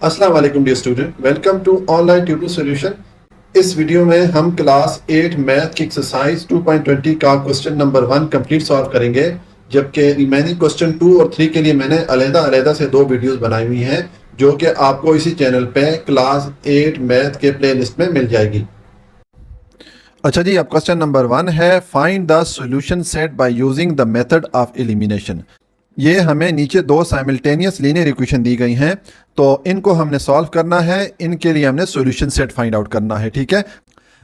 अस्सलाम वालेकुम dear student, welcome to online tutor solution. इस वीडियो में हम क्लास 8 मैथ की एक्सरसाइज 2.20 का क्वेश्चन नंबर 1 कंप्लीट सॉल्व करेंगे, जबकि रिमेनिंग क्वेश्चन 2 और 3 के लिए मैंने अलग-अलग से 2 वीडियोस बनाई हुई हैं जो कि आपको इसी चैनल पे क्लास 8 मैथ के प्लेलिस्ट में मिल जाएगी। अच्छा जी, अब क्वेश्चन नंबर 1 है, find the solution set by using the method of elimination. ये हमें नीचे दो साइमल्टेनियस लीनियर इक्वेशन दी गई हैं, तो इनको हमने सॉल्व करना है। इनके लिए हमने सॉल्यूशन सेट फाइंड आउट करना है। ठीक है,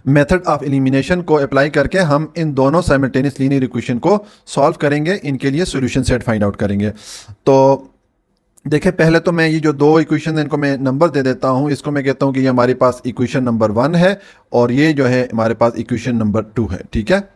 मेथड ऑफ एलिमिनेशन को अप्लाई करके हम इन दोनों साइमल्टेनियस लीनियर इक्वेशन को सॉल्व करेंगे। इनके लिए सॉल्यूशन सेट फाइंड आउट करेंगे। तो देखिए, पहले तो मैं ये जो दो इक्वेशन इनको मैं नंबर दे देता हूँ। इसको मैं कहता हूँ कि ये हमारे पास इक्वेशन नंबर 1 है और ये जो है हमारे पास इक्वेशन नंबर 2 है। ठीक है,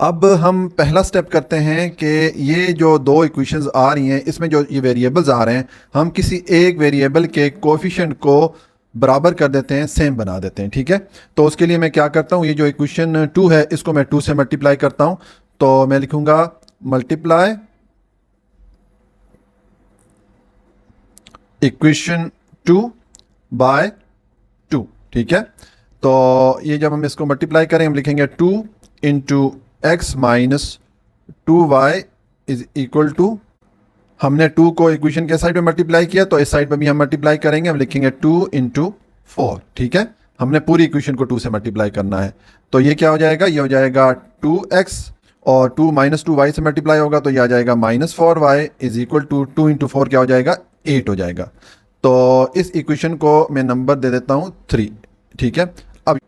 अब हम पहला स्टेप करते हैं कि ये जो दो इक्वेशंस आ रही हैं, इसमें जो ये वेरिएबल्स आ रहे हैं, हम किसी एक वेरिएबल के कोएफिशिएंट को बराबर कर देते हैं, सेम बना देते हैं। ठीक है, तो उसके लिए मैं क्या करता हूँ, ये जो इक्वेशन 2 है इसको मैं 2 से मल्टीप्लाई करता हूँ। तो मैं लिखूंगा मल्टीप्लाई इक्वेशन 2 बाय 2। ठीक है, तो ये जब हम इसको मल्टीप्लाई करें, हम लिखेंगे 2 into x minus 2y is equal to, हमने 2 को इक्वेशन के साइड में मल्टीप्लाई किया तो इस साइड पे भी हम मल्टीप्लाई करेंगे। हम लिखेंगे 2 इंटू 4। ठीक है, हमने पूरी इक्वेशन को 2 से मल्टीप्लाई करना है। तो ये क्या हो जाएगा, ये हो जाएगा 2x और 2 माइनस 2y से मल्टीप्लाई होगा तो ये आ जाएगा minus 4y is equal to 2 into 4 क्या हो जाएगा, 8 हो जाएगा। तो इस इक्वेशन को मैं नंबर दे देता हूँ 3। ठीक है, अब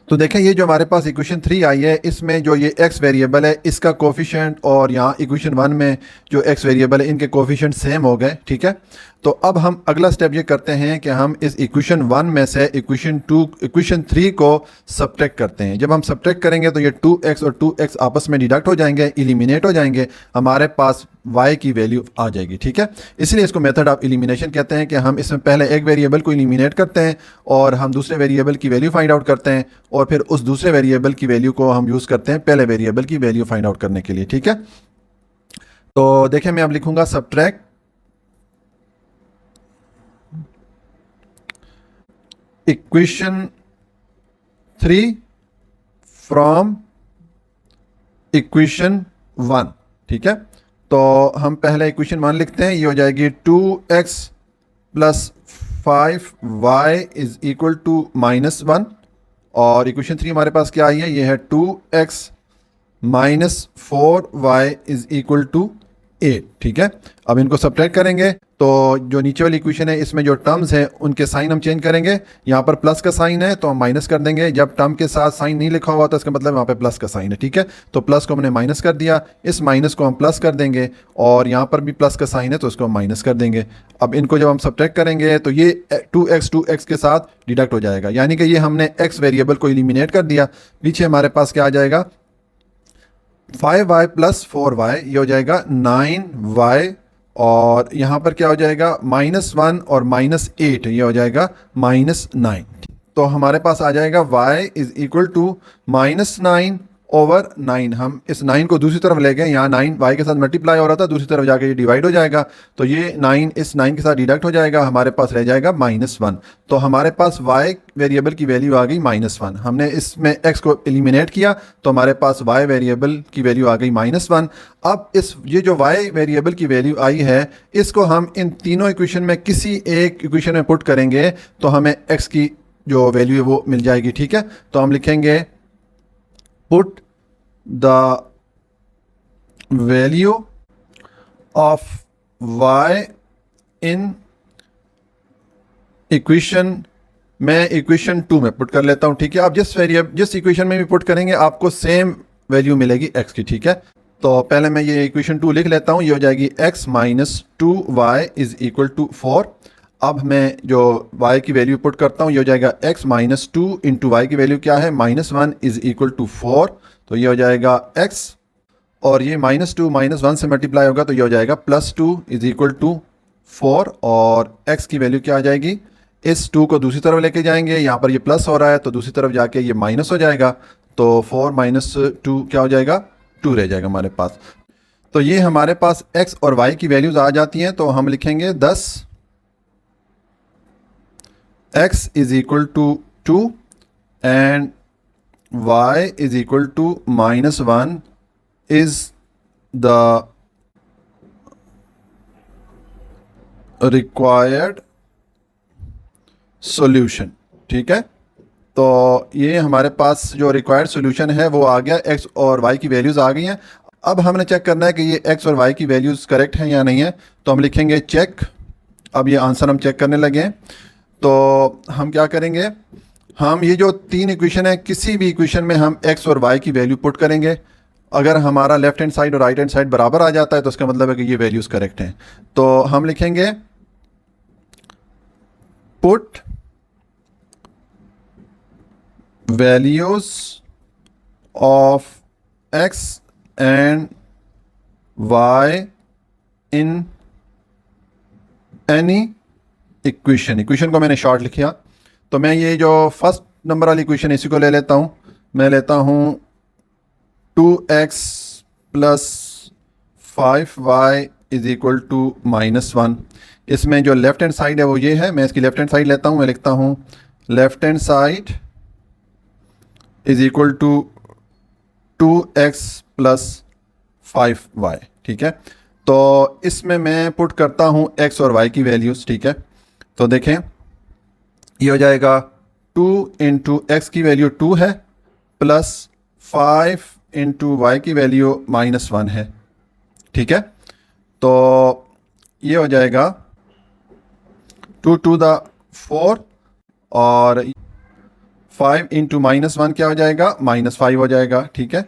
तो देखें, ये जो हमारे पास इक्वेशन 3 आई है, इसमें जो ये x वेरिएबल है इसका कोफिशिएंट और यहाँ इक्वेशन 1 में जो x वेरिएबल है इनके कोफिशिएंट सेम हो गए। ठीक है, तो अब हम अगला स्टेप ये करते हैं कि हम इस इक्वेशन 1 में से इक्वेशन 3 को सब्ट्रैक्ट करते हैं। जब हम सब्ट्रैक्ट करेंगे तो ये 2x और 2x आपस में डिडक्ट हो जाएंगे, एलिमिनेट हो जाएंगे, हमारे पास y की वैल्यू आ जाएगी। ठीक है, इसलिए इसको मेथड ऑफ एलिमिनेशन कहते हैं कि हम इसमें पहले एक वेरिएबल को एलिमिनेट करते हैं और हम दूसरे वेरिएबल की वैल्यू फाइंड आउट करते हैं और फिर उस दूसरे वेरिएबल की वैल्यू को हम यूज़ करते हैं पहले वेरिएबल की वैल्यू फाइंड आउट करने के लिए। ठीक है, तो देखें, मैं अब लिखूंगा सब्ट्रैक्ट इक्वेशन 3 फ्रॉम इक्वेशन 1। ठीक है, तो हम पहले इक्वेशन 1 लिखते हैं। ये हो जाएगी 2x plus 5y is equal to minus 1 और इक्वेशन 3 हमारे पास क्या आई है, ये है 2x minus 4y is equal to 8। ठीक है, अब इनको सब्ट्रैक्ट करेंगे तो जो नीचे वाली इक्वेशन है इसमें जो टर्म्स हैं उनके साइन हम चेंज करेंगे। यहाँ पर प्लस का साइन है तो हम माइनस कर देंगे। जब टर्म के साथ साइन नहीं लिखा हुआ तो इसका मतलब यहाँ पे प्लस का साइन है। ठीक है, तो प्लस को हमने माइनस कर दिया, इस माइनस को हम प्लस कर देंगे और यहाँ पर भी प्लस का साइन है तो उसको हम माइनस कर देंगे। अब इनको जब हम सब्ट्रैक्ट करेंगे तो ये 2x के साथ डिडक्ट हो जाएगा, यानी कि ये हमने x वेरिएबल को एलिमिनेट कर दिया। पीछे हमारे पास क्या आ जाएगा, 5y प्लस 4y, ये हो जाएगा 9y और यहाँ पर क्या हो जाएगा, -1 और -8, ये हो जाएगा -9। तो हमारे पास आ जाएगा y is equal to -9 over 9। हम इस 9 को दूसरी तरफ ले गए, यहाँ 9 y के साथ मल्टीप्लाई हो रहा था, दूसरी तरफ जाके ये डिवाइड हो जाएगा तो ये 9 इस 9 के साथ डिडक्ट हो जाएगा, हमारे पास रह जाएगा -1। तो हमारे पास y वेरिएबल की वैल्यू आ गई -1। हमने इसमें x को एलिमिनेट किया तो हमारे पास y वेरिएबल की वैल्यू आ गई -1। अब ये जो y वेरिएबल की वैल्यू आई है इसको हम इन तीनों इक्वेशन में किसी एक इक्वेशन में पुट करेंगे तो हमें x की जो वैल्यू है वो मिल जाएगी। ठीक है, तो हम लिखेंगे put the value of y in equation, मैं इक्वेशन 2 में पुट कर लेता हूं। ठीक है, आप जिस इक्वेशन में भी पुट करेंगे आपको सेम वैल्यू मिलेगी x की। ठीक है, तो पहले मैं ये इक्वेशन 2 लिख लेता हूं। ये हो जाएगी x minus 2y is equal to 4। अब मैं जो y की वैल्यू पुट करता हूँ, ये हो जाएगा x माइनस 2 इंटू वाई की वैल्यू क्या है, -1 इज इक्वल टू 4। तो ये हो जाएगा x और ये -2 -1 से मल्टीप्लाई होगा तो ये हो जाएगा +2 इज इक्वल टू 4 और x की वैल्यू क्या आ जाएगी, इस 2 को दूसरी तरफ लेके जाएंगे, यहाँ पर ये प्लस हो रहा है तो दूसरी तरफ जाके ये माइनस हो जाएगा तो 4 माइनस 2 क्या हो जाएगा, 2 रह जाएगा हमारे पास। तो ये हमारे पास x और y की वैल्यूज़ आ जाती हैं तो हम लिखेंगे 10 x is equal to 2 and y is equal to -1 is the required solution। ठीक है, तो ये हमारे पास जो रिक्वायर्ड सॉल्यूशन है वो आ गया, x और y की वैल्यूज़ आ गई हैं। अब हमने चेक करना है कि ये x और y की वैल्यूज़ करेक्ट हैं या नहीं है, तो हम लिखेंगे चेक। अब ये आंसर हम चेक करने लगे हैं, तो हम क्या करेंगे, हम ये जो तीन इक्वेशन है, किसी भी इक्वेशन में हम x और y की वैल्यू पुट करेंगे। अगर हमारा लेफ्ट हैंड साइड और राइट हैंड साइड बराबर आ जाता है तो उसका मतलब है कि ये वैल्यूज़ करेक्ट हैं। तो हम लिखेंगे put values of x and y in any equation. Equation को मैंने शॉर्ट लिखा, तो मैं ये जो फर्स्ट नंबर वाली इक्वेशन इसी को ले लेता हूँ। मैं लेता हूँ 2x plus 5y is equal to -1। इसमें जो लेफ्ट हैंड साइड है वो ये है, मैं इसकी लेफ्ट हैंड साइड लेता हूँ। मैं लिखता हूँ left hand side is equal to 2x plus 5y। ठीक है, तो इसमें मैं पुट करता हूँ x और y की वैल्यूज़। ठीक है, तो देखें ये हो जाएगा 2 इंटू एक्स की वैल्यू 2 है, प्लस 5 इंटू वाई की वैल्यू -1 है। ठीक है, तो ये हो जाएगा 2 टू द 4 और 5 इंटू -1 क्या हो जाएगा, -5 हो जाएगा। ठीक है,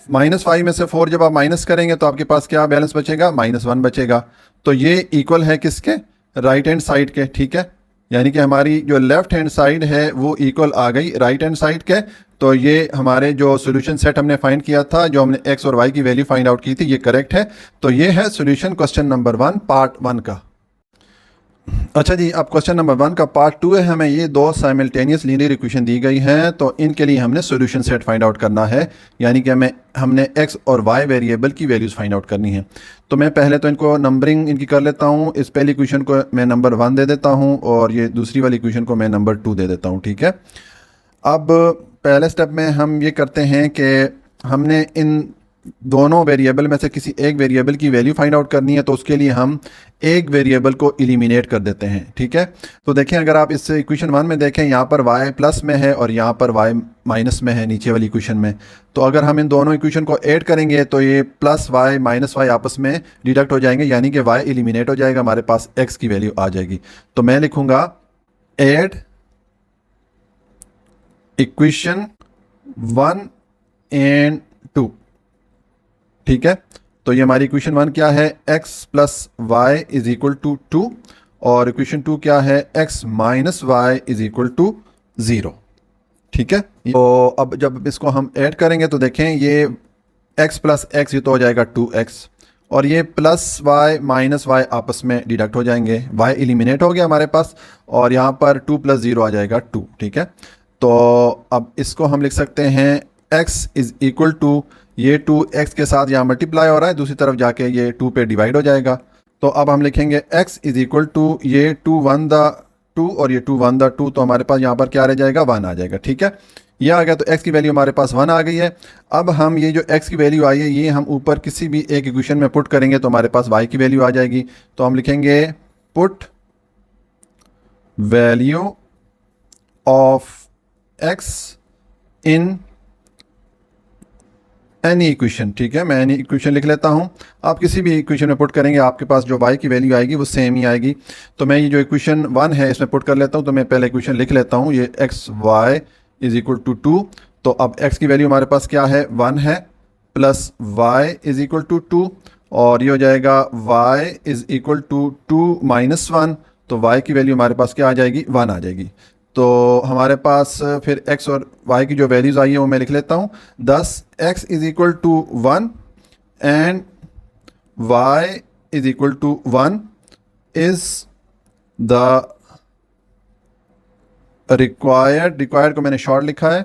-5 में से 4 जब आप माइनस करेंगे तो आपके पास क्या बैलेंस बचेगा, -1 बचेगा। तो ये इक्वल है किसके, राइट हैंड साइड के। ठीक है, यानी कि हमारी जो लेफ्ट हैंड साइड है वो इक्वल आ गई राइट हैंड साइड के। तो ये हमारे जो सॉल्यूशन सेट हमने फाइंड किया था, जो हमने x और y की वैल्यू फाइंड आउट की थी, ये करेक्ट है। तो ये है सॉल्यूशन क्वेश्चन नंबर 1 पार्ट 1 का। अच्छा जी, अब क्वेश्चन नंबर 1 का पार्ट 2 है। हमें ये दो साइमल्टेनियस लीनियर इक्वेशन दी गई हैं, तो इनके लिए हमने सॉल्यूशन सेट फाइंड आउट करना है, यानी कि हमने x और y वेरिएबल की वैल्यूज़ फाइंड आउट करनी है। तो मैं पहले तो इनको नंबरिंग इनकी कर लेता हूँ। इस पहली इक्वेशन को मैं नंबर 1 दे देता हूँ और ये दूसरी वाली इक्वेशन को मैं नंबर 2 दे देता हूँ। ठीक है, अब पहले स्टेप में हम ये करते हैं कि हमने इन दोनों वेरिएबल में से किसी एक वेरिएबल की वैल्यू फाइंड आउट करनी है, तो उसके लिए हम एक वेरिएबल को एलिमिनेट कर देते हैं। ठीक है, तो देखें अगर आप इस इक्वेशन 1 में देखें, यहाँ पर y प्लस में है और यहाँ पर y माइनस में है नीचे वाली इक्वेशन में। तो अगर हम इन दोनों इक्वेशन को ऐड करेंगे तो ये प्लस y माइनस y आपस में डिडक्ट हो जाएंगे, यानी कि y एलिमिनेट हो जाएगा, हमारे पास x की वैल्यू आ जाएगी। तो मैं लिखूंगा ऐड इक्वेशन 1 एंड 2। ठीक है, तो ये हमारी इक्वेशन 1 क्या है, x plus y is equal to 2, और इक्वेशन 2 क्या है, x minus y is equal to 0। ठीक है, तो अब जब इसको हम ऐड करेंगे तो देखें ये x प्लस x ये तो हो जाएगा 2x, और ये प्लस y माइनस y आपस में डिडक्ट हो जाएंगे, y एलिमिनेट हो गया हमारे पास, और यहाँ पर 2 प्लस 0 आ जाएगा 2। ठीक है, तो अब इसको हम लिख सकते हैं x इज इक्वल टू, ये 2x के साथ यहाँ मल्टीप्लाई हो रहा है, दूसरी तरफ जाके ये 2 पे डिवाइड हो जाएगा। तो अब हम लिखेंगे x इज इक्वल टू, ये 2 1 द 2 और ये 2 1 द 2, तो हमारे पास यहाँ पर क्या रह जाएगा, 1 आ जाएगा। ठीक है, ये आ गया, तो x की वैल्यू हमारे पास 1 आ गई है। अब हम ये जो x की वैल्यू आई है ये हम ऊपर किसी भी एक इक्वेशन में पुट करेंगे तो हमारे पास y की वैल्यू आ जाएगी। तो हम लिखेंगे put value of x in any equation. ठीक है, मैं एनी इक्वेशन लिख लेता हूँ। आप किसी भी इक्वेशन में पुट करेंगे आपके पास जो y की वैल्यू आएगी वो सेम ही आएगी। तो मैं ये जो इक्वेशन 1 है इसमें पुट कर लेता हूँ। तो मैं पहले इक्वेशन लिख लेता हूँ, ये x y is equal to 2। तो अब x की वैल्यू हमारे पास क्या है, 1 है, plus y is equal to 2, और ये हो जाएगा y is equal to 2 minus 1। तो y की वैल्यू हमारे पास क्या आ जाएगी, 1 आ जाएगी। तो हमारे पास फिर x और y की जो वैल्यूज़ आई है वो मैं लिख लेता हूँ। 10 x is equal to 1 and y is equal to 1 is the required को मैंने शॉर्ट लिखा है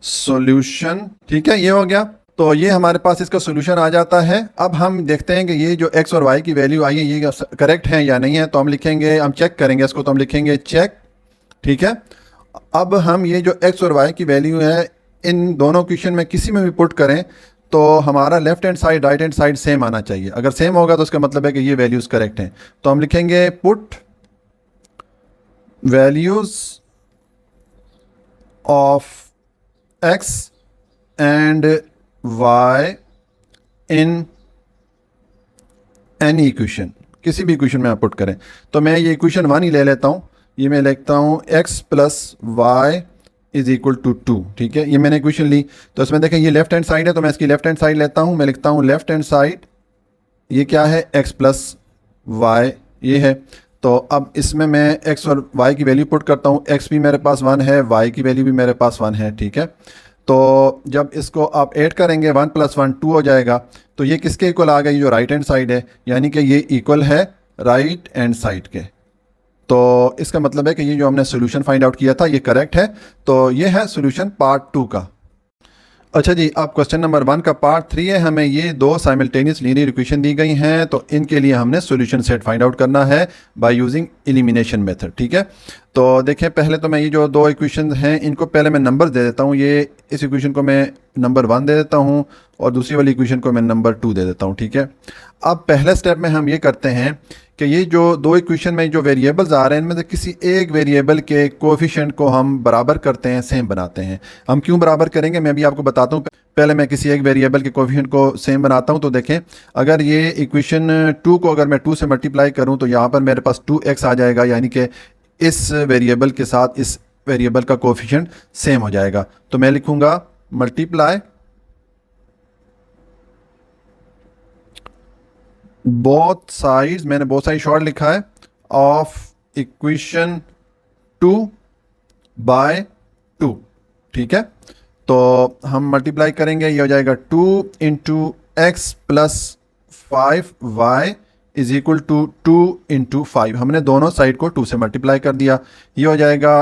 सॉल्यूशन। ठीक है, ये हो गया। तो ये हमारे पास इसका सोल्यूशन आ जाता है। अब हम देखते हैं कि ये जो x और y की वैल्यू आई है ये करेक्ट है या नहीं है। तो हम लिखेंगे, हम चेक करेंगे इसको, तो हम लिखेंगे चेक। ठीक है, अब हम ये जो x और y की वैल्यू है इन दोनों क्वेश्चन में किसी में भी पुट करें तो हमारा left hand side right hand side same आना चाहिए। अगर सेम होगा तो उसका मतलब है कि ये वैल्यूज़ करेक्ट हैं। तो हम लिखेंगे put values of x and y in any equation, किसी भी इक्वेशन में आप पुट करें। तो मैं ये इक्वेशन 1 ही ले लेता हूँ, ये मैं लिखता हूँ x plus y is equal to 2। ठीक है, ये मैंने इक्वेशन ली। तो इसमें देखें ये लेफ्ट हैंड साइड है, तो मैं इसकी लेफ्ट हैंड साइड लेता हूँ। मैं लिखता हूँ लेफ्ट हैंड साइड, ये क्या है, x प्लस वाई ये है। तो अब इसमें मैं x और y की वैल्यू पुट करता हूँ। x भी मेरे पास 1 है, y की वैल्यू भी मेरे पास 1 है। ठीक है, तो जब इसको आप ऐड करेंगे 1 + 1 2 हो जाएगा। तो ये किसके इक्वल आ गई, जो राइट हैंड साइड है, यानी कि ये इक्वल है राइट हैंड साइड के। तो इसका मतलब है कि ये जो हमने सोल्यूशन फाइंड आउट किया था ये करेक्ट है। तो ये है सोल्यूशन पार्ट 2 का। अच्छा जी, अब क्वेश्चन नंबर 1 का पार्ट 3 है। हमें ये दो साइमल्टेनियस लीनियर इक्वेशन दी गई हैं, तो इनके लिए हमने सॉल्यूशन सेट फाइंड आउट करना है बाय यूजिंग एलिमिनेशन मेथड। ठीक है, तो देखें पहले तो मैं ये जो दो इक्वेशन हैं इनको पहले मैं नंबर दे देता हूँ। ये इस इक्वेशन को मैं नंबर 1 दे देता हूँ और दूसरी वाली इक्वेशन को मैं नंबर 2 दे देता हूँ। ठीक है, अब पहले स्टेप में हम ये करते हैं कि ये जो दो इक्वेशन में जो वेरिएबल्स आ रहे हैं इनमें से किसी एक वेरिएबल के कोएफिशिएंट को हम बराबर करते हैं, सेम बनाते हैं। हम क्यों बराबर करेंगे मैं भी आपको बताता हूँ। पहले मैं किसी एक वेरिएबल के कोएफिशिएंट को सेम बनाता हूँ। तो देखें, अगर ये इक्वेशन 2 को अगर मैं 2 से मल्टीप्लाई करूँ तो यहाँ पर मेरे पास 2x आ जाएगा, यानी कि इस वेरिएबल के साथ इस वेरिएबल का कोएफिशिएंट सेम हो जाएगा। तो मैं लिखूँगा मल्टीप्लाई बोथ साइड्स, मैंने बोथ साइड शॉर्ट लिखा है, ऑफ इक्वेशन 2 बाय 2। ठीक है, तो हम मल्टीप्लाई करेंगे, ये हो जाएगा 2 × x plus 5y is equal to 2 × 5। हमने दोनों साइड को 2 से मल्टीप्लाई कर दिया। ये हो जाएगा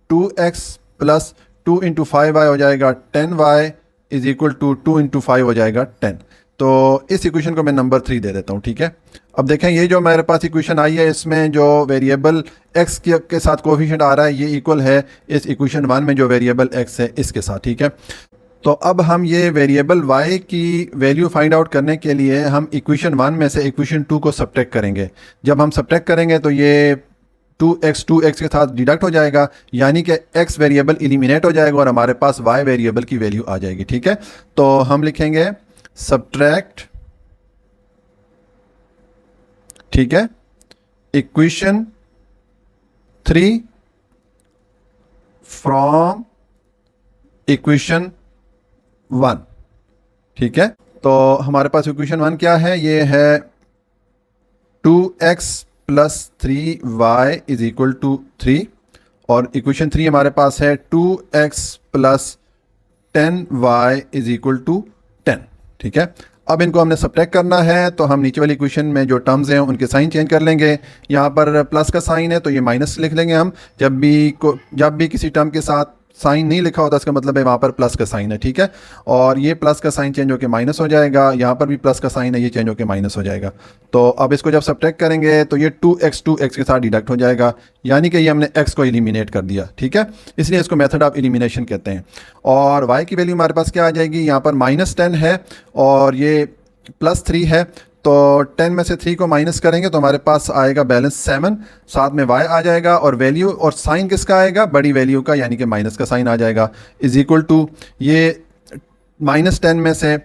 2x प्लस 2 × 5y हो जाएगा 10y इज इक्वल टू 2 × 5 हो जाएगा 10। तो इस इक्वेशन को मैं नंबर 3 दे देता हूँ। ठीक है, अब देखें ये जो मेरे पास इक्वेशन आई है इसमें जो वेरिएबल x के साथ कोएफिशिएंट आ रहा है ये इक्वल है इस इक्वेशन 1 में जो वेरिएबल x है इसके साथ। ठीक है, तो अब हम ये वेरिएबल y की वैल्यू फाइंड आउट करने के लिए हम इक्वेशन 1 में से इक्वेशन 2 को सब्ट्रैक्ट करेंगे। जब हम सब्ट्रैक्ट करेंगे तो ये 2x के साथ डिडक्ट हो जाएगा, यानी कि x वेरिएबल एलिमिनेट हो जाएगा और हमारे पास y वेरिएबल की वैल्यू आ जाएगी। ठीक है, तो हम लिखेंगे सब्ट्रैक्ट, ठीक है, इक्वेशन 3 फ्रॉम इक्वेशन 1। ठीक है, तो हमारे पास इक्वेशन 1 क्या है, ये है 2x plus 3y is equal to 3 और इक्वेशन 3 हमारे पास है 2x plus 10y is equal to 10। ठीक है, अब इनको हमने सब्ट्रैक्ट करना है तो हम नीचे वाली इक्वेशन में जो टर्म्स हैं उनके साइन चेंज कर लेंगे। यहाँ पर प्लस का साइन है तो ये माइनस लिख लेंगे हम। जब भी किसी टर्म के साथ साइन नहीं लिखा होता इसका मतलब है वहाँ पर प्लस का साइन है। ठीक है, और ये प्लस का साइन चेंज होकर माइनस हो जाएगा, यहाँ पर भी प्लस का साइन है ये चेंज होकर माइनस हो जाएगा। तो अब इसको जब सब्ट्रैक्ट करेंगे तो ये 2x के साथ डिडक्ट हो जाएगा, यानी कि ये हमने x को एलिमिनेट कर दिया। ठीक है, इसलिए इसको मेथड ऑफ एलिमिनेशन कहते हैं। और y की वैल्यू हमारे पास क्या आ जाएगी, यहाँ पर -10 है और ये +3 है। तो 10 में से 3 को माइनस करेंगे तो हमारे पास आएगा बैलेंस 7, साथ में y आ जाएगा और वैल्यू और साइन किसका आएगा, बड़ी वैल्यू का, यानी कि माइनस का साइन आ जाएगा, इज इक्वल टू ये -10 में से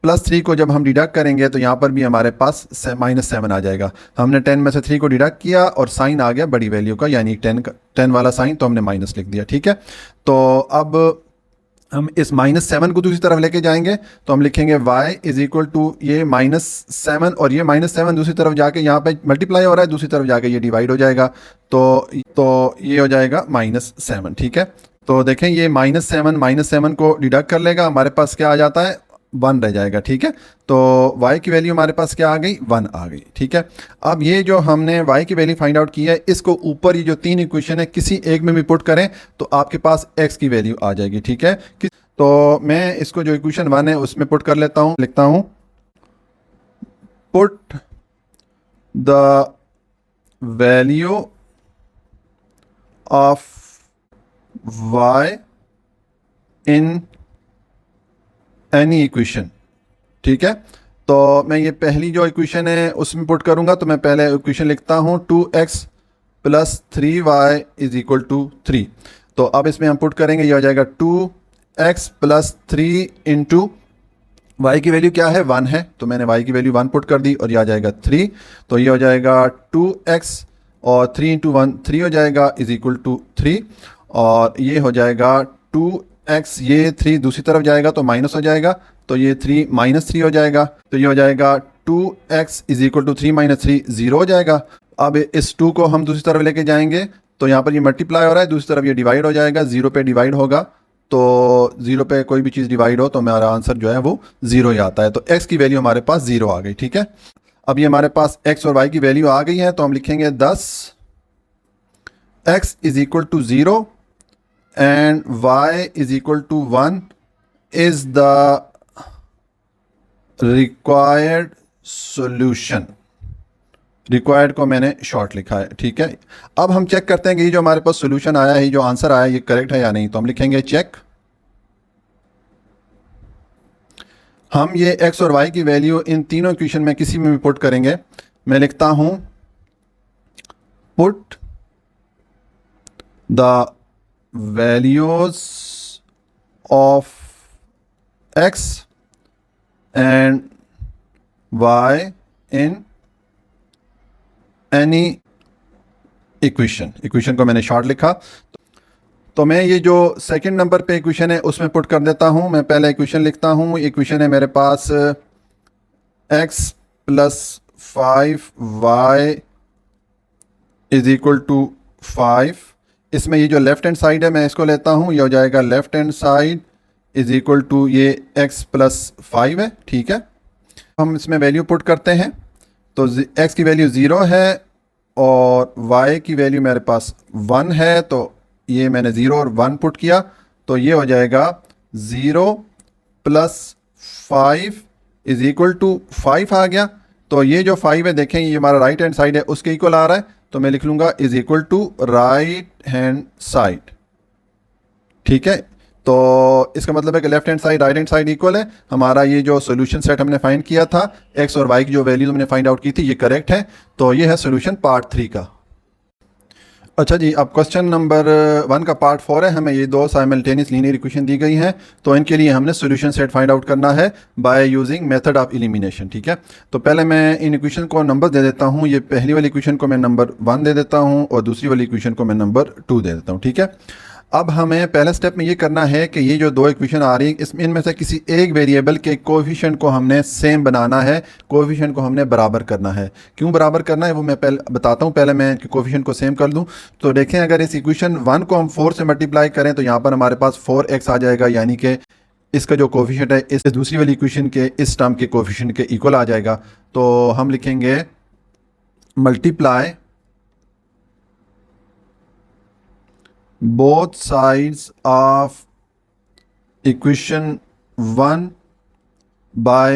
+3 को जब हम डिडक्ट करेंगे तो यहाँ पर भी हमारे पास -7 आ जाएगा। हमने 10 में से 3 को डिडक्ट किया और साइन आ गया बड़ी वैल्यू का, यानी 10 वाला साइन, तो हमने माइनस लिख दिया। ठीक है, तो अब हम इस -7 को दूसरी तरफ लेके जाएंगे तो हम लिखेंगे y इज इक्वल टू ये -7 और ये -7 दूसरी तरफ जाके यहाँ पे मल्टीप्लाई हो रहा है, दूसरी तरफ जाके ये डिवाइड हो जाएगा तो ये हो जाएगा -7। ठीक है, तो देखें ये -7 को डिडक्ट कर लेगा, हमारे पास क्या आ जाता है, 1 रह जाएगा। ठीक है, तो y की वैल्यू हमारे पास क्या आ गई, 1 आ गई। ठीक है, अब ये जो हमने y की वैल्यू फाइंड आउट की है इसको ऊपर ये जो 3 इक्वेशन है किसी एक में भी पुट करें तो आपके पास x की वैल्यू आ जाएगी। ठीक है, तो तो मैं इसको जो इक्वेशन 1 है उसमें पुट कर लेता हूँ, लिखता हूँ put the value of y in any equation. ठीक है, तो मैं ये पहली जो इक्वेशन है उसमें पुट करूंगा। तो मैं पहले इक्वेशन लिखता हूँ 2x plus 3y is equal to 3। तो अब इसमें हम पुट करेंगे, ये हो जाएगा 2x प्लस 3 इंटू y की वैल्यू क्या है 1 है, तो मैंने y की वैल्यू 1 पुट कर दी और ये आ जाएगा 3। तो ये हो जाएगा 2x और 3 इंटू 1 3 हो जाएगा इज इक्वल टू 3। और ये हो जाएगा 2x, ये 3 दूसरी तरफ जाएगा तो माइनस हो जाएगा, तो ये 3 माइनस 3 हो जाएगा। तो ये हो जाएगा 2x is equal to 3 minus 3 0 हो जाएगा। अब इस 2 को हम दूसरी तरफ लेके जाएंगे तो यहाँ पर ये मल्टीप्लाई हो रहा है, दूसरी तरफ ये डिवाइड हो जाएगा, 0 पे डिवाइड होगा तो 0 पे कोई भी चीज़ डिवाइड हो तो हमारा आंसर जो है वो 0 ही आता है। तो x की वैल्यू हमारे पास 0 आ गई। ठीक है, अब ये हमारे पास x और y की वैल्यू आ गई है, तो हम लिखेंगे 10 x is equal to 0 and y is equal to 1 is the required solution. Required को मैंने शॉर्ट लिखा है। ठीक है, अब हम चेक करते हैं कि ये जो हमारे पास सॉल्यूशन आया है, जो आंसर आया है, ये करेक्ट है या नहीं। तो हम लिखेंगे चेक। हम ये x और y की वैल्यू इन तीनों इक्वेशन में किसी में भी पुट करेंगे। मैं लिखता हूं put the values of x and y in any equation. Equation को मैंने शॉर्ट लिखा, तो मैं ये जो सेकंड नंबर पे इक्वेशन है उसमें पुट कर देता हूँ। मैं पहले इक्वेशन लिखता हूँ। इक्वेशन है मेरे पास x plus 5y is equal to 5। इसमें ये जो लेफ्ट हैंड साइड है मैं इसको लेता हूँ, ये हो जाएगा left hand side is equal to ये x प्लस 5 है। ठीक है, हम इसमें वैल्यू पुट करते हैं। तो x की वैल्यू 0 है और y की वैल्यू मेरे पास 1 है, तो ये मैंने 0 और 1 पुट किया, तो ये हो जाएगा 0 प्लस 5 इज इक्वल टू 5 आ गया। तो ये जो 5 है देखें, ये हमारा राइट हैंड साइड है उसके इक्वल आ रहा है, तो मैं लिख लूँगा is equal to right hand side. ठीक है, तो इसका मतलब है कि left hand side right hand side equal है। हमारा ये जो सोल्यूशन सेट हमने फाइंड किया था, x और y की जो वैल्यूज हमने फाइंड आउट की थी, ये करेक्ट है। तो ये है सोल्यूशन पार्ट 3 का। अच्छा जी, अब क्वेश्चन नंबर 1 का पार्ट 4 है। हमें ये दो साइमल्टेनियस लीनियर इक्वेशन दी गई हैं, तो इनके लिए हमने सोल्यूशन सेट फाइंड आउट करना है by using method of elimination. ठीक है, तो पहले मैं इन इक्वेशन को नंबर दे देता हूँ। ये पहली वाली इक्वेशन को मैं नंबर 1 दे देता हूँ और दूसरी वाली इक्वेशन को मैं नंबर 2 दे देता हूँ। ठीक है, अब हमें पहले स्टेप में ये करना है कि ये जो दो इक्वेशन आ रही है इसमें इनमें से किसी एक वेरिएबल के कोएफिशिएंट को हमने सेम बनाना है, कोएफिशिएंट को हमने बराबर करना है। क्यों बराबर करना है वो मैं पहले बताता हूँ। पहले मैं कोएफिशिएंट को सेम कर दूँ। तो देखें, अगर इस इक्वेशन 1 को हम 4 से मल्टीप्लाई करें तो यहाँ पर हमारे पास 4x आ जाएगा, यानी कि इसका जो कोएफिशिएंट है इस दूसरी वाली इक्वेशन के इस टर्म के कोएफिशिएंट के इक्वल आ जाएगा। तो हम लिखेंगे multiply both sides of equation 1 by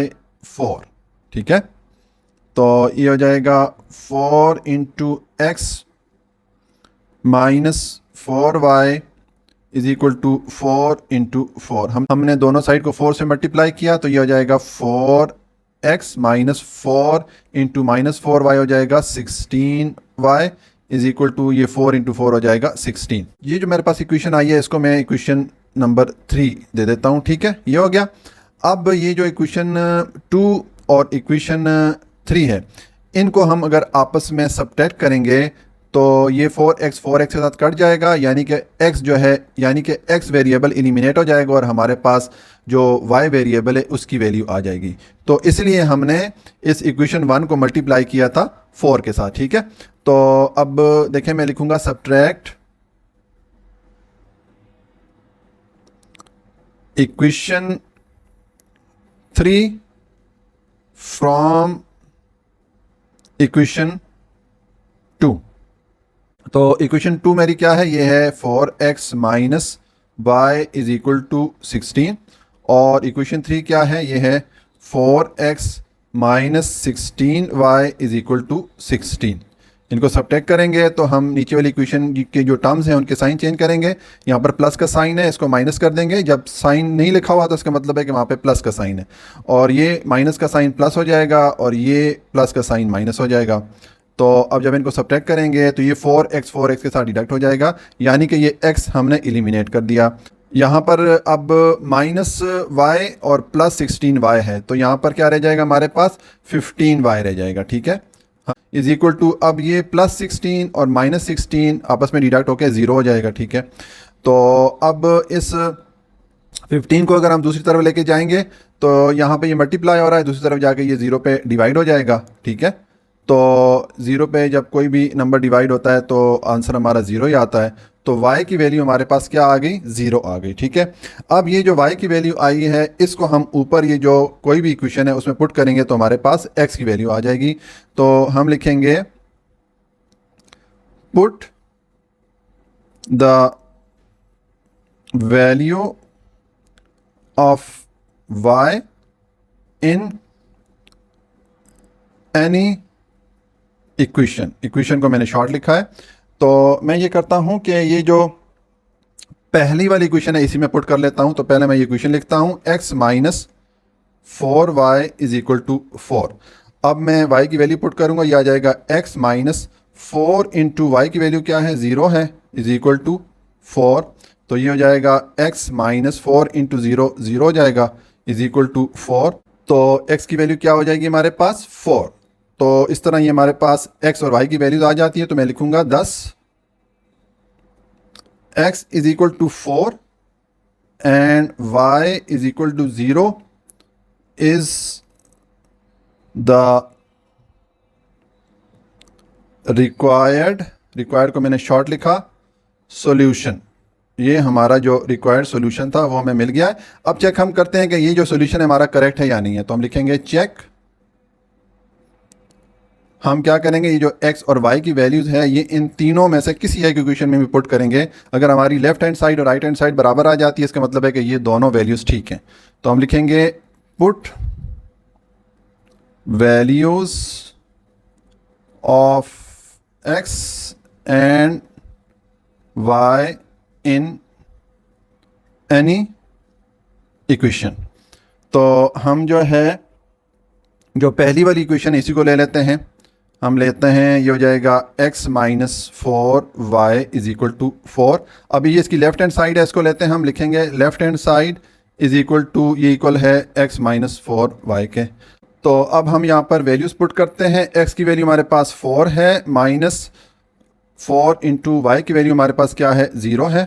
4। ठीक है, तो ये हो जाएगा 4 into x minus 4y is equal to 4 into 4। हमने दोनों साइड को 4 से मल्टीप्लाई किया, तो ये हो जाएगा 4x minus 4 into minus 4y हो जाएगा 16y इज इक्वल टू ये 4 इंटू 4 हो जाएगा 16। ये जो मेरे पास इक्वेशन आई है इसको मैं इक्वेशन नंबर 3 दे देता हूँ। ठीक है, ये हो गया। अब ये जो इक्वेशन 2 और इक्वेशन 3 है, इनको हम अगर आपस में सब्ट्रैक्ट करेंगे तो ये 4x के साथ कट जाएगा, यानी कि x जो है यानी कि x वेरिएबल एलिमिनेट हो जाएगा और हमारे पास जो y वेरिएबल है उसकी वैल्यू आ जाएगी। तो इसलिए हमने इस इक्वेशन 1 को मल्टीप्लाई किया था 4 के साथ। ठीक है, तो अब देखें, मैं लिखूंगा सब्ट्रैक्ट इक्वेशन 3 फ्रॉम इक्वेशन 2। तो इक्वेशन 2 मेरी क्या है, ये है 4x minus y is equal to 16 और इक्वेशन 3 क्या है, ये है 4x minus 16y is equal to 16। इनको सब्ट्रैक्ट करेंगे तो हम नीचे वाली इक्वेशन के जो टर्म्स हैं उनके साइन चेंज करेंगे। यहाँ पर प्लस का साइन है, इसको माइनस कर देंगे। जब साइन नहीं लिखा हुआ तो इसका मतलब है कि वहाँ पे प्लस का साइन है, और ये माइनस का साइन प्लस हो जाएगा और ये प्लस का साइन माइनस हो जाएगा। तो अब जब इनको सब्ट्रैक्ट करेंगे तो ये 4x के साथ डिडक्ट हो जाएगा, यानी कि ये x हमने एलिमिनेट कर दिया। यहाँ पर अब माइनस वाई और प्लस 16y है, तो यहाँ पर क्या रह जाएगा, हमारे पास 15y रह जाएगा। ठीक है, इज इक्वल टू, अब ये प्लस 16 और माइनस 16 आपस में डिडक्ट होकर 0 हो जाएगा। ठीक है, तो अब इस 15 को अगर हम दूसरी तरफ लेके जाएंगे तो यहाँ पे ये मल्टीप्लाई हो रहा है, दूसरी तरफ जाके ये 0 पे डिवाइड हो जाएगा। ठीक है, तो 0 पे जब कोई भी नंबर डिवाइड होता है तो आंसर हमारा 0 ही आता है। तो y की वैल्यू हमारे पास क्या आ गई, 0 आ गई। ठीक है, अब ये जो y की वैल्यू आई है इसको हम ऊपर ये जो कोई भी इक्वेशन है उसमें पुट करेंगे तो हमारे पास x की वैल्यू आ जाएगी। तो हम लिखेंगे put the value of y in any equation को मैंने शॉर्ट लिखा है। तो मैं ये करता हूँ कि ये जो पहली वाली इक्वेशन है इसी में पुट कर लेता हूँ। तो पहले मैं ये इक्वेशन लिखता हूँ, x minus 4y is equal to 4। अब मैं y की वैल्यू पुट करूँगा, यह आ जाएगा x माइनस 4 इंटू वाई की वैल्यू क्या है, 0 है, इज इक्वल टू 4। तो ये हो जाएगा x माइनस 4 इंटू 0, 0 हो जाएगा, इज इक्वल टू 4। तो x की वैल्यू क्या हो जाएगी हमारे पास, 4। तो इस तरह ये हमारे पास x और y की वैल्यूज आ जाती है। तो मैं लिखूंगा 10 x is equal to 4 and y is equal to 0 is the required को मैंने शॉर्ट लिखा, सॉल्यूशन। ये हमारा जो रिक्वायर्ड सॉल्यूशन था वो हमें मिल गया है। अब चेक हम करते हैं कि ये जो सॉल्यूशन है हमारा करेक्ट है या नहीं है। तो हम लिखेंगे चेक। हम क्या करेंगे, ये जो x और y की वैल्यूज़ है ये इन तीनों में से किसी एक इक्वेशन में भी पुट करेंगे। अगर हमारी लेफ्ट हैंड साइड और राइट हैंड साइड बराबर आ जाती है इसका मतलब है कि ये दोनों वैल्यूज़ ठीक हैं। तो हम लिखेंगे put values of x and y in any equation. तो हम जो है जो पहली वाली इक्वेशन इसी को ले लेते हैं। हम लेते हैं, ये हो जाएगा x minus 4y is equal to 4। अभी ये इसकी लेफ्ट हैंड साइड है, इसको लेते हैं, हम लिखेंगे left hand side is equal to, ये इक्वल है x माइनस 4y के। तो अब हम यहाँ पर वैल्यूज पुट करते हैं। x की वैल्यू हमारे पास 4 है, माइनस 4 इंटू वाई की वैल्यू हमारे पास क्या है, 0 है।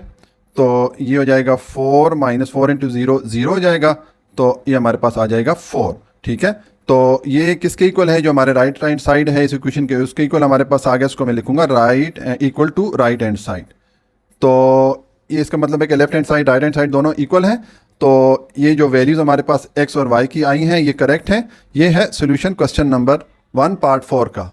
तो ये हो जाएगा 4 माइनस 4 इंटू 0, 0 हो जाएगा। तो ये हमारे पास आ जाएगा 4। ठीक है, तो ये किसके इक्वल है, जो हमारे राइट हैंड साइड है इस इक्वेशन के, उसके इक्वल हमारे पास आ गया। उसको मैं लिखूंगा right equal to right hand side. तो ये इसका मतलब है कि left hand side right hand side दोनों इक्वल हैं। तो ये जो वैल्यूज़ हमारे पास x और y की आई हैं ये करेक्ट है। ये है सोल्यूशन क्वेश्चन नंबर 1 पार्ट 4 का।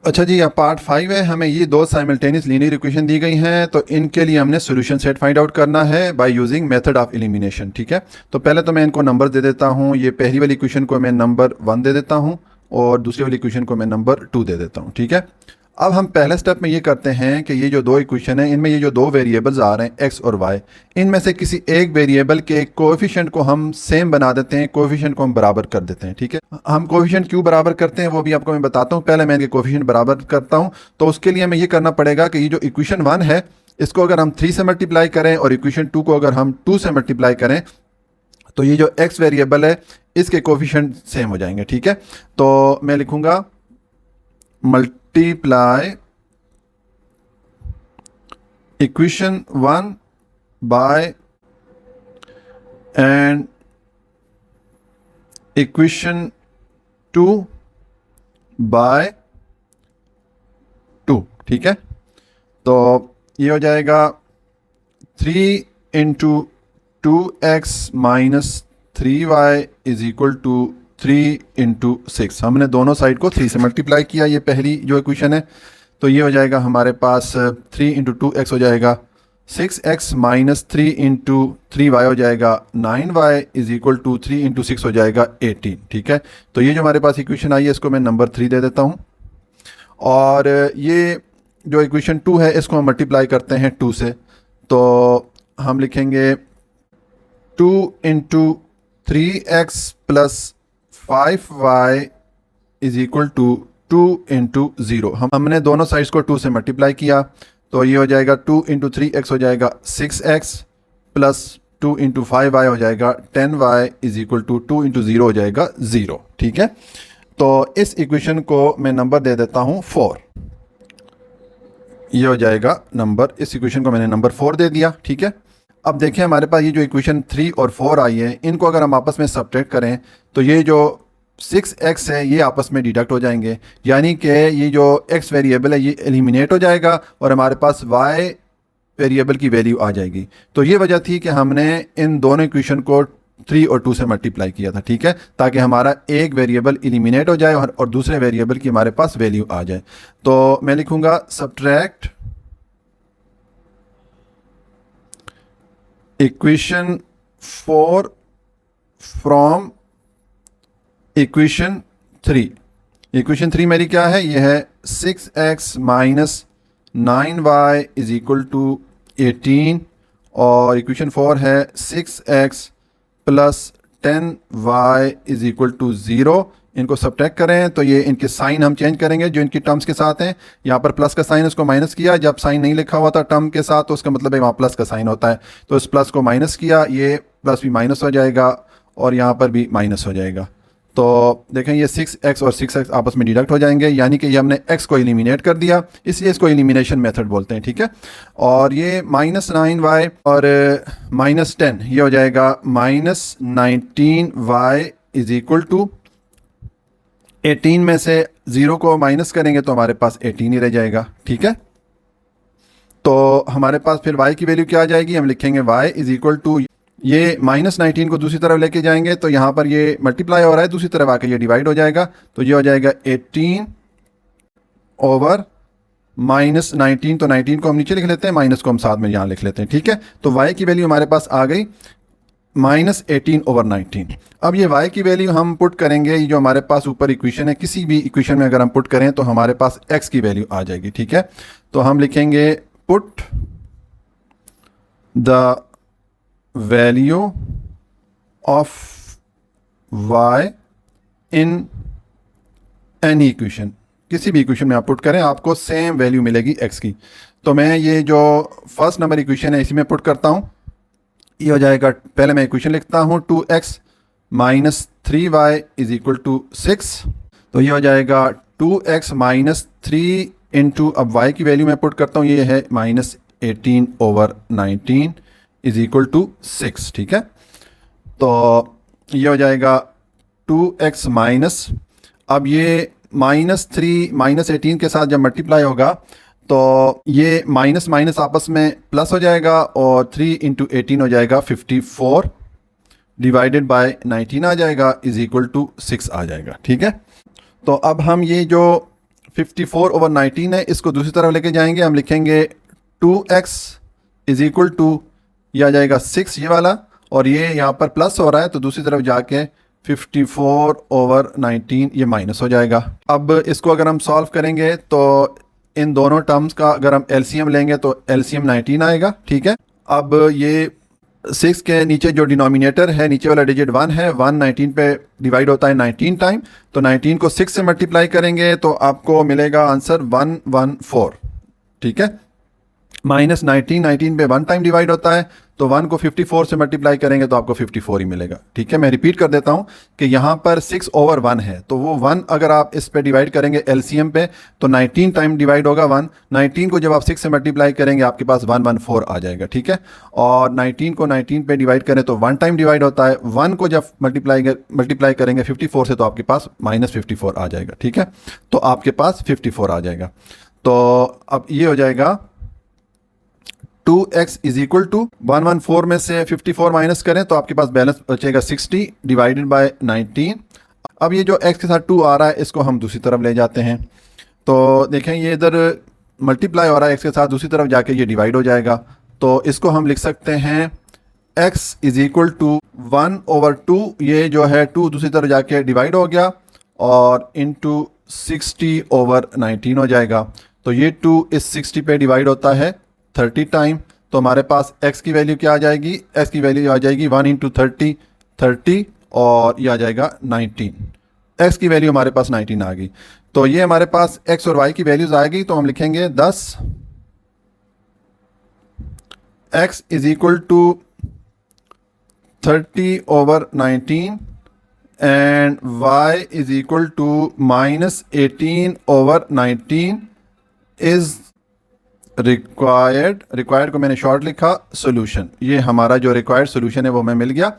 अच्छा जी, अब पार्ट 5 है। हमें ये दो साइमल्टेनियस लीनियर इक्वेशन दी गई हैं, तो इनके लिए हमने सोल्यूशन सेट फाइंड आउट करना है by using method of elimination. ठीक है, तो पहले तो मैं इनको नंबर दे देता हूँ। ये पहली वाली इक्वेशन को मैं नंबर 1 दे देता हूँ और दूसरी वाली इक्वेशन को मैं नंबर 2 दे देता हूँ। ठीक है, अब हम पहले स्टेप में ये करते हैं कि ये जो दो इक्वेशन है इनमें ये जो दो वेरिएबल्स आ रहे हैं x और y, इनमें से किसी एक वेरिएबल के कोएफिशिएंट को हम सेम बना देते हैं, कोएफिशिएंट को हम बराबर कर देते हैं। ठीक है, हम कोएफिशिएंट क्यों बराबर करते हैं वो भी आपको मैं बताता हूँ। पहले मैं इनके कोएफिशिएंट बराबर करता हूँ। तो उसके लिए हमें ये करना पड़ेगा कि ये जो इक्वेशन 1 है इसको अगर हम 3 से मल्टीप्लाई करें और इक्वेशन 2 को अगर हम 2 से मल्टीप्लाई करें तो ये जो x वेरिएबल है इसके कोएफिशिएंट सेम हो जाएंगे। ठीक है, तो मैं लिखूंगा multiply equation 1 by and equation 2 by 2। ठीक है, तो ये हो जाएगा 3 into 2x minus 3y is equal to 3 into 6। हमने दोनों साइड को 3 से मल्टीप्लाई किया, ये पहली जो इक्वेशन है। तो ये हो जाएगा हमारे पास 3 इंटू 2x हो जाएगा 6x माइनस 3 इंटू 3y हो जाएगा 9y is equal to 3 into 6 हो जाएगा 18। ठीक है, तो ये जो हमारे पास इक्वेशन आई है इसको मैं नंबर 3 दे देता हूँ। और ये जो इक्वेशन 2 है इसको हम मल्टीप्लाई करते हैं 2 से, तो हम लिखेंगे 2 into 3x plus 5y is equal to 2 into 0। हमने दोनों साइड्स को 2 से मल्टीप्लाई किया, तो ये हो जाएगा 2 इंटू 3x हो जाएगा 6x प्लस 2 इंटू 5y हो जाएगा 10y is equal to 2 into 0 हो जाएगा 0। ठीक है, तो इस इक्वेशन को मैं नंबर दे देता हूँ 4। ये हो जाएगा नंबर, इस इक्वेशन को मैंने नंबर 4 दे दिया। ठीक है, अब देखें हमारे पास ये जो इक्वेशन 3 और 4 आई है, इनको अगर हम आपस में सब्ट्रैक्ट करें तो ये जो 6x है ये आपस में डिडक्ट हो जाएंगे, यानी कि ये जो x वेरिएबल है ये एलिमिनेट हो जाएगा और हमारे पास y वेरिएबल की वैल्यू आ जाएगी। तो ये वजह थी कि हमने इन दोनों इक्वेशन को 3 और 2 से मल्टीप्लाई किया था। ठीक है, ताकि हमारा एक वेरिएबल एलिमिनेट हो जाए और दूसरे वेरिएबल की हमारे पास वैल्यू आ जाए। तो मैं लिखूंगा subtract equation 4 from equation 3। Equation 3 मेरी क्या है, यह है 6x minus 9y is equal to 18 और इक्वेशन 4 है 6x plus 10y is equal to 0। इनको सब्ट्रैक्ट करें तो ये इनके साइन हम चेंज करेंगे जो इनकी टर्म्स के साथ हैं। यहाँ पर प्लस का साइन उसको माइनस किया, जब साइन नहीं लिखा हुआ था टर्म के साथ तो उसका मतलब है वहाँ प्लस का साइन होता है, तो इस प्लस को माइनस किया, ये प्लस भी माइनस हो जाएगा और यहाँ पर भी माइनस हो जाएगा। तो देखें ये 6x और 6x आपस में डिडक्ट हो जाएंगे, यानी कि ये हमने x को एलिमिनेट कर दिया, इसलिए इसको एलिमिनेशन मेथड बोलते हैं। ठीक है, और ये माइनस 9y और माइनस 10 ये हो जाएगा minus 19y is equal to 18 में से 0 को माइनस करेंगे तो हमारे पास 18 ही रह जाएगा। ठीक है, तो हमारे पास फिर y की वैल्यू क्या आ जाएगी, हम लिखेंगे y इज इक्वल टू, ये माइनस 19 को दूसरी तरफ लेके जाएंगे तो यहाँ पर ये मल्टीप्लाई हो रहा है, दूसरी तरफ आके ये डिवाइड हो जाएगा, तो ये हो जाएगा 18 ओवर माइनस 19। तो 19 को हम नीचे लिख लेते हैं, माइनस को हम साथ में यहाँ लिख लेते हैं। ठीक है, तो y की वैल्यू हमारे पास आ गई माइनस 18 ओवर 19। अब ये y की वैल्यू हम पुट करेंगे, ये जो हमारे पास ऊपर इक्वेशन है, किसी भी इक्वेशन में अगर हम पुट करें तो हमारे पास x की वैल्यू आ जाएगी। ठीक है, तो हम लिखेंगे put the value of y in any equation, किसी भी इक्वेशन में आप पुट करें आपको सेम वैल्यू मिलेगी x की। तो मैं ये जो फर्स्ट नंबर इक्वेशन है इसी में पुट करता हूँ, ये हो जाएगा, पहले मैं इक्वेशन लिखता हूँ 2x minus 3y is equal to 6। तो ये हो जाएगा 2x माइनस 3 इंटू, अब y की वैल्यू मैं पुट करता हूँ, ये है minus 18 over 19 is equal to 6। ठीक है, तो ये हो जाएगा 2x माइनस, अब ये माइनस 3 माइनस 18 के साथ जब मल्टीप्लाई होगा तो ये माइनस माइनस आपस में प्लस हो जाएगा और 3 इंटू 18 हो जाएगा 54 डिवाइडेड बाय 19 आ जाएगा इज इक्वल टू 6 आ जाएगा। ठीक है, तो अब हम ये जो 54 ओवर 19 है इसको दूसरी तरफ लेके जाएंगे, हम लिखेंगे 2x इज इक्वल टू, ये आ जाएगा 6 ये वाला, और ये यहाँ पर प्लस हो रहा है तो दूसरी तरफ जाके 54 ओवर 19 ये माइनस हो जाएगा। अब इसको अगर हम सॉल्व करेंगे तो इन दोनों टर्म्स का अगर हम एलसीएम लेंगे तो एलसीएम 19 आएगा। ठीक है, अब ये 6 के नीचे जो डिनोमिनेटर है, नीचे वाला डिजिट 1 है, 1 19 पे डिवाइड होता है 19 टाइम, तो 19 को 6 से मल्टीप्लाई करेंगे तो आपको मिलेगा आंसर 114। ठीक है, माइनस 19 पे 1 टाइम डिवाइड होता है तो 1 को 54 से मल्टीप्लाई करेंगे तो आपको 54 ही मिलेगा। ठीक है, मैं रिपीट कर देता हूँ कि यहाँ पर 6 ओवर 1 है, तो वो 1 अगर आप इस पे डिवाइड करेंगे एलसीएम पे तो 19 टाइम डिवाइड होगा 1, 19 को जब आप 6 से मल्टीप्लाई करेंगे आपके पास 114 आ जाएगा। ठीक है, और 19 को 19 पे डिवाइड करें तो 1 टाइम डिवाइड होता है, 1 को जब मल्टीप्लाई करेंगे 54 से तो आपके पास माइनस 54 आ जाएगा। ठीक है, तो आपके पास 54 आ जाएगा। तो अब ये हो जाएगा 2x इज इक्वल टू 114 में से 54 माइनस करें तो आपके पास बैलेंस बचेगा 60 डिवाइडेड बाय 19। अब ये जो x के साथ 2 आ रहा है इसको हम दूसरी तरफ ले जाते हैं, तो देखें ये इधर मल्टीप्लाई हो रहा है x के साथ, दूसरी तरफ जाके ये डिवाइड हो जाएगा, तो इसको हम लिख सकते हैं x इज इक्वल टू 1/2, ये जो है 2 दूसरी तरफ जाके डिवाइड हो गया और इंटू 60/19 हो जाएगा। तो ये 2 इस 60 पे डिवाइड होता है 30 टाइम। तो हमारे पास x की वैल्यू क्या आ जाएगी, x की वैल्यू आ जाएगी 1 इंटू 30, 30 और ये आ जाएगा 19। x की वैल्यू हमारे पास 19 आ गई। तो ये हमारे पास x और y की वैल्यूज आएगी। तो हम लिखेंगे 10 x is equal to 30/19 and y is equal to -18/19 is required को मैंने शॉर्ट लिखा सोल्यूशन। ये हमारा जो रिक्वायर्ड सोल्यूशन है वो हमें मिल गया।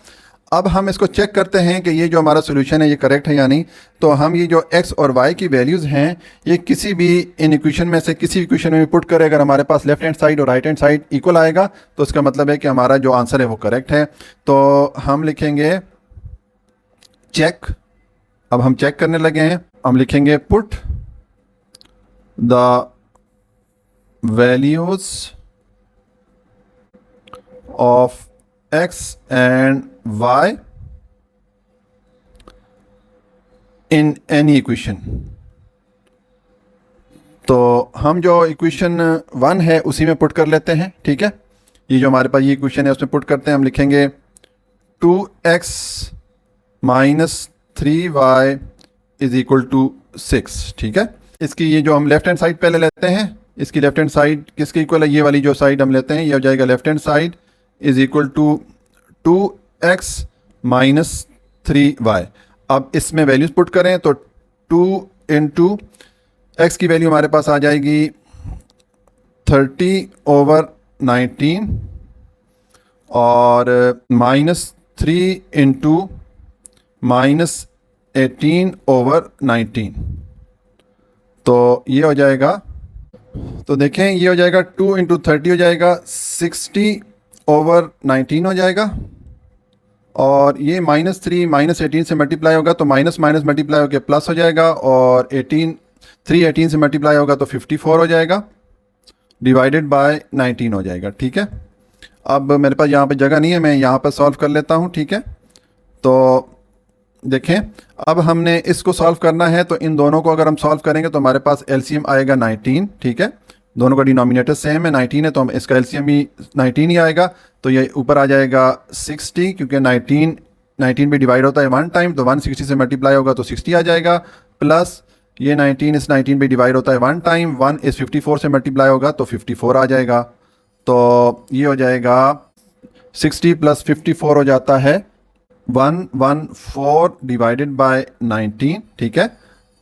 अब हम इसको चेक करते हैं कि ये जो हमारा सोल्यूशन है ये करेक्ट है या नहीं। तो हम ये जो x और y की वैल्यूज़ हैं ये किसी भी इन इक्वेशन में से किसी इक्वेशन में भी पुट करें, अगर हमारे पास लेफ्ट हैंड साइड और राइट हैंड साइड इक्वल आएगा तो इसका मतलब है कि हमारा जो आंसर है वो करेक्ट है। तो हम लिखेंगे चेक। अब हम चेक करने लगे हैं। हम लिखेंगे put the values of x and y in any equation. तो हम जो इक्वेशन 1 है उसी में पुट कर लेते हैं, ठीक है। ये जो हमारे पास ये इक्वेशन है उसमें पुट करते हैं। हम लिखेंगे 2x minus 3y is equal to 6, ठीक है। इसकी ये जो हम लेफ्ट हैंड साइड पहले लेते हैं, इसकी लेफ्ट हैंड साइड किसके इक्वल है, ये वाली जो साइड हम लेते हैं ये हो जाएगा left hand side is equal to 2x minus 3y। अब इसमें वैल्यूज पुट करें तो 2 इंटू एक्स की वैल्यू हमारे पास आ जाएगी 30/19 और -3 इंटू -18/19। तो ये हो जाएगा, तो देखें ये हो जाएगा 2 इंटू 30 हो जाएगा 60/19 हो जाएगा और ये -3 -18 से मल्टीप्लाई होगा तो माइनस माइनस मल्टीप्लाई होकर प्लस हो जाएगा और 3 18 से मल्टीप्लाई होगा तो 54 हो जाएगा डिवाइडेड बाय 19 हो जाएगा, ठीक है। अब मेरे पास यहाँ पे जगह नहीं है, मैं यहाँ पर सॉल्व कर लेता हूँ, ठीक है। तो देखें अब हमने इसको सॉल्व करना है तो इन दोनों को अगर हम सॉल्व करेंगे तो हमारे पास एलसीएम आएगा 19, ठीक है। दोनों का डिनोमिनेटर सेम है 19 है तो हम इसका एलसीएम भी 19 ही आएगा। तो ये ऊपर आ जाएगा 60 क्योंकि 19 भी डिवाइड होता है 1 टाइम तो 160 से मल्टीप्लाई होगा तो 60 आ जाएगा, प्लस ये 19 इस 19 भी डिवाइड होता है 1 टाइम, 1 इस 54 से मल्टीप्लाई होगा तो 54 आ जाएगा। तो ये हो जाएगा 60 प्लस 54 हो जाता है 114 डिवाइडेड बाय 19, ठीक है।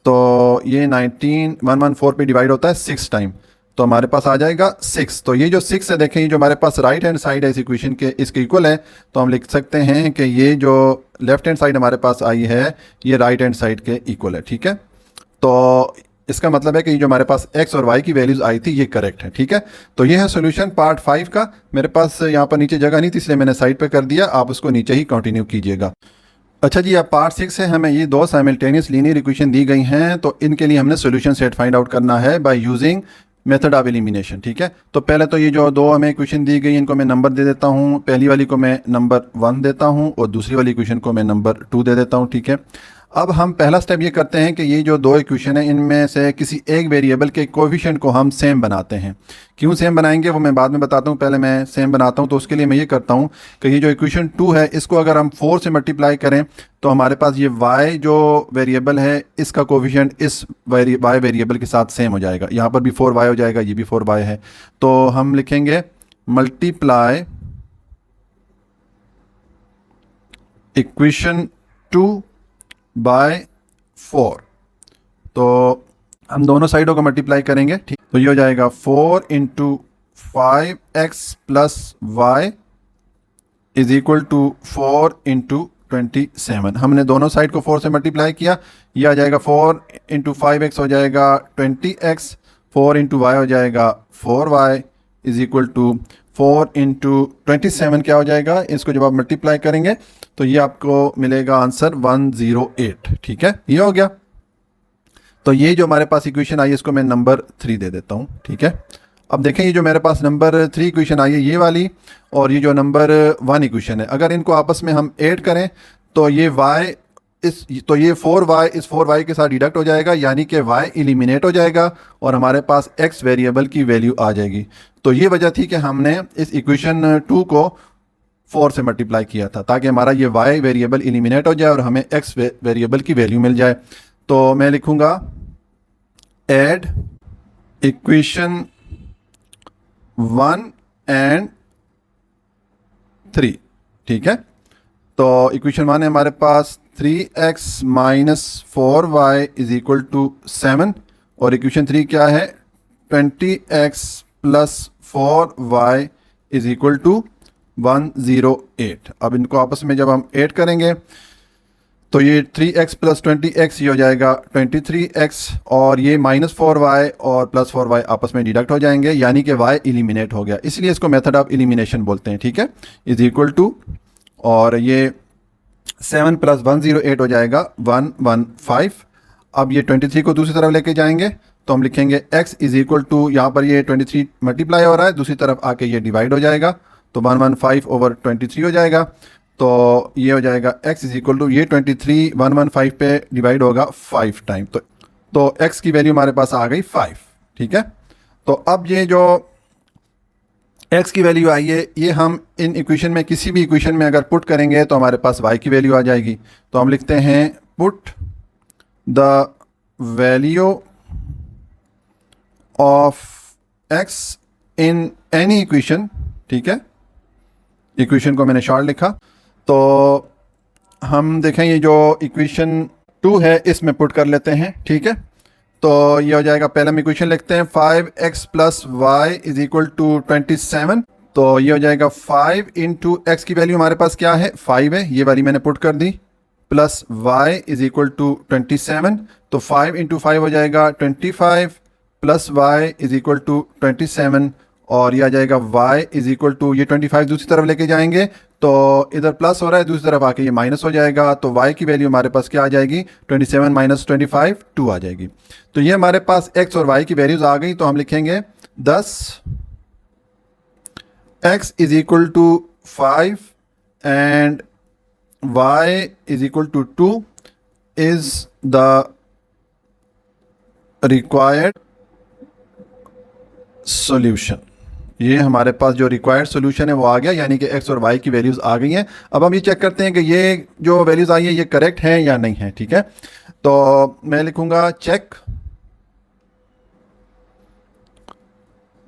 तो ये 114 पे डिवाइड होता है 6 टाइम तो हमारे पास आ जाएगा 6। तो ये जो 6 है देखें ये जो हमारे पास राइट हैंड साइड है इस इक्वेशन के इसके इक्वल है। तो हम लिख सकते हैं कि ये जो लेफ्ट हैंड साइड हमारे पास आई है ये राइट हैंड साइड के इक्वल है, ठीक है। तो इसका मतलब है कि जो हमारे पास x और y की वैल्यूज आई थी ये करेक्ट है, ठीक है। तो ये है सॉल्यूशन पार्ट 5 का। मेरे पास यहाँ पर नीचे जगह नहीं थी इसलिए मैंने साइड पे कर दिया, आप उसको नीचे ही कंटिन्यू कीजिएगा। अच्छा जी, अब पार्ट 6 है। हमें ये दो साइमल्टेनियस लीनियर इक्वेशन दी गई हैं तो इनके लिए हमने सॉल्यूशन सेट फाइंड आउट करना है by using method of elimination, ठीक है। तो पहले तो ये जो दो हमें इक्वेशन दी गई इनको मैं नंबर दे देता हूँ। पहली वाली को मैं नंबर 1 देता हूँ और दूसरी वाली इक्वेशन को मैं नंबर 2 दे देता हूँ, ठीक है। अब हम पहला स्टेप ये करते हैं कि ये जो दो इक्वेशन है इनमें से किसी एक वेरिएबल के कोएफिशिएंट को हम सेम बनाते हैं। क्यों सेम बनाएंगे वो मैं बाद में बताता हूँ, पहले मैं सेम बनाता हूँ। तो उसके लिए मैं ये करता हूँ कि ये जो इक्वेशन 2 है इसको अगर हम 4 से मल्टीप्लाई करें तो हमारे पास ये y जो वेरिएबल है इसका कोएफिशिएंट इस y वेरिएबल के साथ सेम हो जाएगा। यहाँ पर भी 4y हो जाएगा, ये भी 4y है। तो हम लिखेंगे मल्टीप्लाई इक्वेशन 2 बाय 4। तो हम दोनों साइडों को मल्टीप्लाई करेंगे, ठीक। तो ये हो जाएगा 4 into 5x plus y is equal to 4 into 27। हमने दोनों साइड को 4 से मल्टीप्लाई किया, ये आ जाएगा 4 इंटू 5x हो जाएगा 20x, 4 इंटू वाई हो जाएगा 4y is equal to 4 into 27 क्या हो जाएगा, इसको जब आप मल्टीप्लाई करेंगे तो ये आपको मिलेगा आंसर 108, ठीक है। ये हो गया। तो ये जो हमारे पास इक्वेशन आई इसको मैं नंबर 3 दे देता हूँ, ठीक है। अब देखें ये जो मेरे पास नंबर 3 इक्वेशन आई है ये वाली, और ये जो नंबर 1 इक्वेशन है, अगर इनको आपस में हम ऐड करें तो ये y तो ये 4y इस 4y के साथ डिडक्ट हो जाएगा, यानी कि y एलिमिनेट हो जाएगा और हमारे पास x वेरिएबल की वैल्यू आ जाएगी। तो ये वजह थी कि हमने इस इक्वेशन 2 को 4 से मल्टीप्लाई किया था, ताकि हमारा ये y वेरिएबल एलिमिनेट हो जाए और हमें x वेरिएबल की वैल्यू मिल जाए। तो मैं लिखूँगा ऐड इक्वेशन 1 एंड 3, ठीक है। तो इक्वेशन 1 है हमारे पास 3x minus 4y is equal to 7, और इक्वेशन 3 क्या है 20x plus 4y is equal to 108। अब इनको आपस में जब हम ऐड करेंगे तो ये 3x प्लस 20x ये हो जाएगा 23x, और ये माइनस 4y और प्लस 4y आपस में डिडक्ट हो जाएंगे, यानी कि y एलिमिनेट हो गया, इसलिए इसको मेथड ऑफ एलिमिनेशन बोलते हैं, ठीक है। इज इक्वल टू, और ये 7 प्लस 108 हो जाएगा 115। अब ये 23 को दूसरी तरफ लेके जाएंगे तो हम लिखेंगे x इज इक्वल टू, यहाँ पर ये 23 मल्टीप्लाई हो रहा है, दूसरी तरफ आके ये डिवाइड हो जाएगा, तो 115 ओवर 23 हो जाएगा। तो ये हो जाएगा x इज इक्वल टू, ये 23 115 पे डिवाइड होगा 5 टाइम, तो x की वैल्यू हमारे पास आ गई 5, ठीक है। तो अब ये जो x की वैल्यू आई है ये हम इन इक्वेशन में किसी भी इक्वेशन में अगर पुट करेंगे तो हमारे पास y की वैल्यू आ जाएगी। तो हम लिखते हैं put the value of x in any equation, ठीक है। इक्वेशन को मैंने शॉर्ट लिखा, तो हम देखें ये जो इक्वेशन 2 है इसमें पुट कर लेते हैं, ठीक है। तो ये हो जाएगा, पहले हम इक्वेशन लिखते हैं 5x plus y is equal to 27। तो ये हो जाएगा 5 इंटू एक्स की वैल्यू हमारे पास क्या है 5 है, ये वाली मैंने पुट कर दी, plus y is equal to 27। तो 5 इंटू 5 हो जाएगा 25 plus y is equal to 27, और ये आ जाएगा y इज इक्वल टू, ये 25 दूसरी तरफ लेके जाएंगे तो इधर प्लस हो रहा है, दूसरी तरफ आके ये माइनस हो जाएगा, तो y की वैल्यू हमारे पास क्या आ जाएगी 27 माइनस 25 2 आ जाएगी। तो ये हमारे पास x और y की वैल्यूज आ गई, तो हम लिखेंगे 10 x is equal to 5 and y is equal to 2 is the required solution. ये हमारे पास जो रिक्वायर्ड सॉल्यूशन है वो आ गया, यानी कि x और y की वैल्यूज़ आ गई हैं। अब हम ये चेक करते हैं कि ये जो वैल्यूज़ आई है ये करेक्ट हैं या नहीं है, ठीक है। तो मैं लिखूंगा चेक,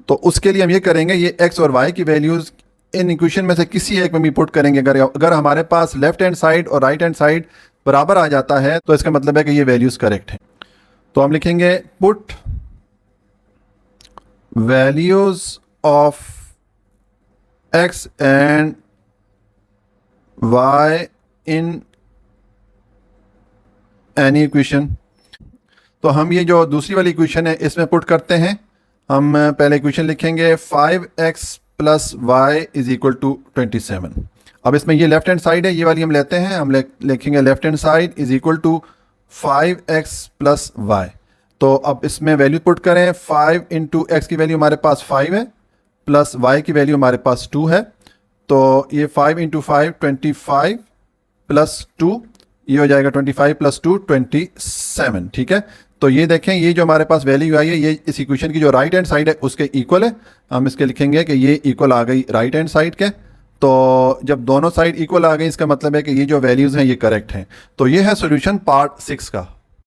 तो उसके लिए हम ये करेंगे, ये x और y की वैल्यूज़ इन इक्वेशन में से किसी एक में भी पुट करेंगे। अगर हमारे पास लेफ्ट हैंड साइड और राइट हैंड साइड बराबर आ जाता है तो इसका मतलब है कि ये वैल्यूज़ करेक्ट हैं। तो हम लिखेंगे put values of x and y in any equation। तो हम ये जो दूसरी वाली इक्वेशन है इसमें पुट करते हैं। हम पहले इक्वेशन लिखेंगे 5x plus y is equal to 27। अब इसमें ये लेफ्ट हैंड साइड है, ये वाली हम लेते हैं, हम लिखेंगे left hand side is equal to 5x plus y. तो अब इसमें वैल्यू पुट करें, 5 इंटू एक्स की वैल्यू हमारे पास 5 है, प्लस y की वैल्यू हमारे पास 2 है। तो ये 5 इंटू 5 25 प्लस 2, ये हो जाएगा 25 प्लस 2 27, ठीक है। तो ये देखें, ये जो हमारे पास वैल्यू आई है ये इस इक्वेशन की जो राइट हैंड साइड है उसके इक्वल है। हम इसके लिखेंगे कि ये इक्वल आ गई राइट हैंड साइड के। तो जब दोनों साइड इक्वल आ गई इसका मतलब है कि ये जो वैल्यूज़ हैं ये करेक्ट हैं। तो ये है सोल्यूशन पार्ट 6 का।